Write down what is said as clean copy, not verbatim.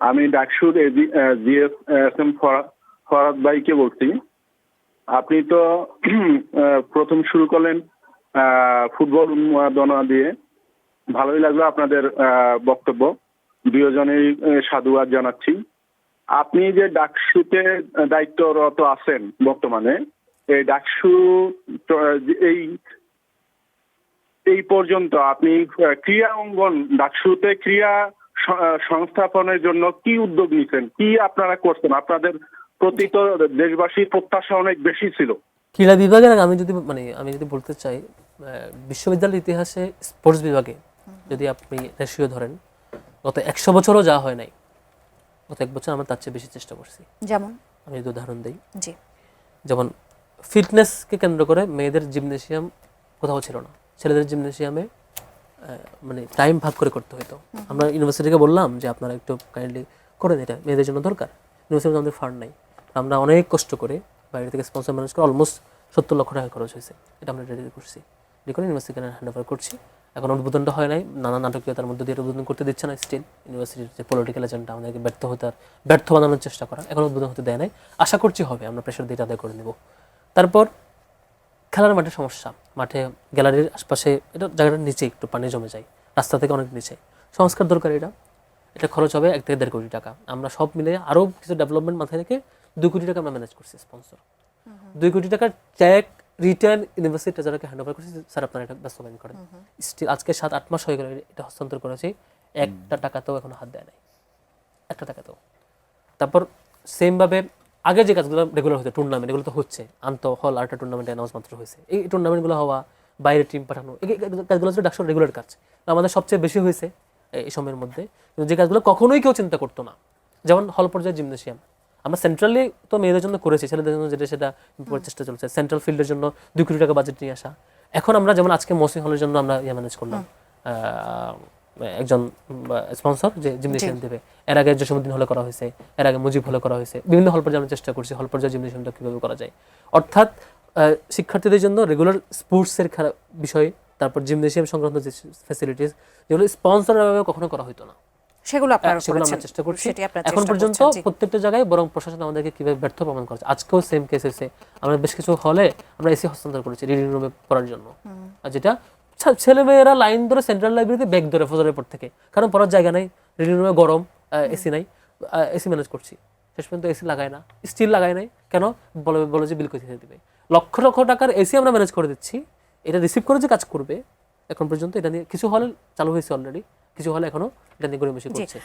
আমি ডাকসুর জিএসএম ফরাদ ভাইকে বলছি। আপনি তো প্রথম শুরু করলেন ফুটবল উন্মাদনা দিয়ে। ভালোই লাগলো আপনাদের বক্তব্য, দুজনেই সাধুবাদ জানাচ্ছি। আপনি যে ডাকসুতে দায়িত্বরত আছেন বর্তমানে, এই ডাকসু এই এই পর্যন্ত আপনি ক্রীড়া অঙ্গন ডাকসুতে ক্রীড়া সংস্থাপনের জন্য কি উদ্যোগ নিছেন, কি আপনারা করছেন? আপনাদের প্রতি তো দেশবাসীর প্রত্যাশা অনেক বেশি ছিল। ক্রীড়া বিভাগের আমি যদি বলতে চাই, বিশ্ববিদ্যালয়ের ইতিহাসে স্পোর্টস বিভাগে যদি আপনি রেশিও ধরেন, গত 100 বছরও যা হয় নাই, গত 1 বছর আমরা তার চেয়ে বেশি চেষ্টা করছি। যেমন আমি যদি উদাহরণ দিই, জি, যেমন ফিটনেসকে কেন্দ্র করে মেয়েদের জিমনেশিয়াম কোথাও ছিল না, ছেলেদের জিমনেশিয়ামে মানে টাইম ভাগ করে করতে হতো। আমরা ইউনিভার্সিটিকে বললাম যে আপনারা একটু কাইন্ডলি করেন, এটা মেয়েদের জন্য দরকার। ইউনিভার্সিটিতে আমাদের ফান্ড নাই, আমরা অনেক কষ্ট করে বাইরে থেকে স্পন্সর ম্যানেজ করে অলমোস্ট 70 লক্ষ টাকা খরচ হয়েছে। এটা আমরা রেডি করছি, রেডি করে ইউনিভার্সিটিকে হ্যান্ড ওভার করছি। এখন উদ্বোধনটা হয় নাই, নানা নাটকীয়তার মধ্যে দিয়ে উদ্বোধন করতে দিচ্ছে না। স্টিল ইউনিভার্সিটির যে পলিটিক্যাল এজেন্ডা আমাদেরকে ব্যর্থ বানানোর চেষ্টা করা, এখন উদ্বোধন হতে দেয় নাই। আশা করছি হবে, আমরা প্রেশার দিয়ে আদায় করে নেব। তারপর খেলার মাঠে সমস্যা, মাঠে গ্যালারির আশপাশে, এটা জায়গাটার নিচে একটু পানি জমে যায়, রাস্তা থেকে অনেক নিচে, সংস্কার দরকার। এটা খরচ হবে 1 থেকে 1.5 কোটি টাকা। আমরা সব মিলে আরও কিছু ডেভেলপমেন্ট মাথায় রেখে 2 কোটি টাকা আমরা ম্যানেজ করছি স্পন্সর। 2 কোটি টাকার চেক রিটার্ন ইউনিভার্সিটি ট্রেজারারকে হ্যান্ড ওভার করছি, স্যার আপনারা এটা বাস্তবায়ন করেন। স্টিল আজকে 7-8 মাস হয়ে গেল এটা হস্তান্তর করেছি, একটা টাকাতেও এখন হাত দেয় নাই, একটা টাকাতেও। তারপর সেমভাবে আগে যে কাজগুলো রেগুলার হতো, টুর্নামেন্ট, এগুলো তো হচ্ছে, হল আরেকটা টুর্নামেন্ট অ্যানাউন্স মাত্র হয়েছে। এই টুর্নামেন্টগুলো হওয়া, বাইরে টিম পাঠানো, এই কাজগুলো হচ্ছে ডাকসুর রেগুলার কাজ। আমাদের সবচেয়ে বেশি হয়েছে এই সময়ের মধ্যে, কিন্তু যে কাজগুলো কখনোই কেউ চিন্তা করতো না, যেমন হল পর্যায়ে জিমনেশিয়াম আমরা সেন্ট্রালি তো মেয়েদের জন্য করেছি, ছেলেদের জন্য যেটা সেটা চেষ্টা চলছে। সেন্ট্রাল ফিল্ডের জন্য 2 কোটি টাকা বাজেট নিয়ে আসা। এখন আমরা যেমন আজকে মহসিন হলের জন্য আমরা ম্যানেজ করলাম, একজন স্পন্সর যে জিমনেশিয়াম দেবে। এর আগে জসীমউদ্দিন হলে করা হয়েছে, এর আগে মুজিব হলে করা হয়েছে, বিভিন্ন হল পর্যায়ে আমরা চেষ্টা করছি হল পর্যায়ে জিমনেশিয়ামটা কীভাবে করা যায়। অর্থাৎ শিক্ষার্থীদের জন্য রেগুলার স্পোর্টসের বিষয়, তারপর জিমনেশিয়াম সংক্রান্ত যে ফ্যাসিলিটিস, যেগুলো স্পন্সরভাবে কখনো করা হতো না, সেগুলো আপনারা আমরা চেষ্টা করছি। এখন পর্যন্ত প্রত্যেকটা জায়গায় বরং প্রশাসন আমাদেরকে কিভাবে ব্যর্থ প্রমাণ করেছে। আজকেও সেম কেস হয়েছে, আমরা বেশ কিছু হলে আমরা এসি হস্তান্তর করেছি রিডিং রুমে পড়ার জন্য, আর যেটা ছেলেমেয়েরা লাইন ধরে সেন্ট্রাল লাইব্রেরিতে ব্যাগ ধরে ফজরের পর থেকে, কারণ পড়ার জায়গা নাই, রিডিং রুমে গরম, এসি নাই, এসি ম্যানেজ করছি। শেষ পর্যন্ত এসি লাগায় না, স্টিল লাগায় নাই কেন, বলে যে বিল কোথায় দিবে। লক্ষ লক্ষ টাকার এসি আমরা ম্যানেজ করে দিচ্ছি, এটা রিসিভ করে যে কাজ করবে। এখন পর্যন্ত এটা নিয়ে কিছু হলে চালু হয়েছে অলরেডি, কিছু হলে এখনো এটা নিয়ে গড়িমসি করছে।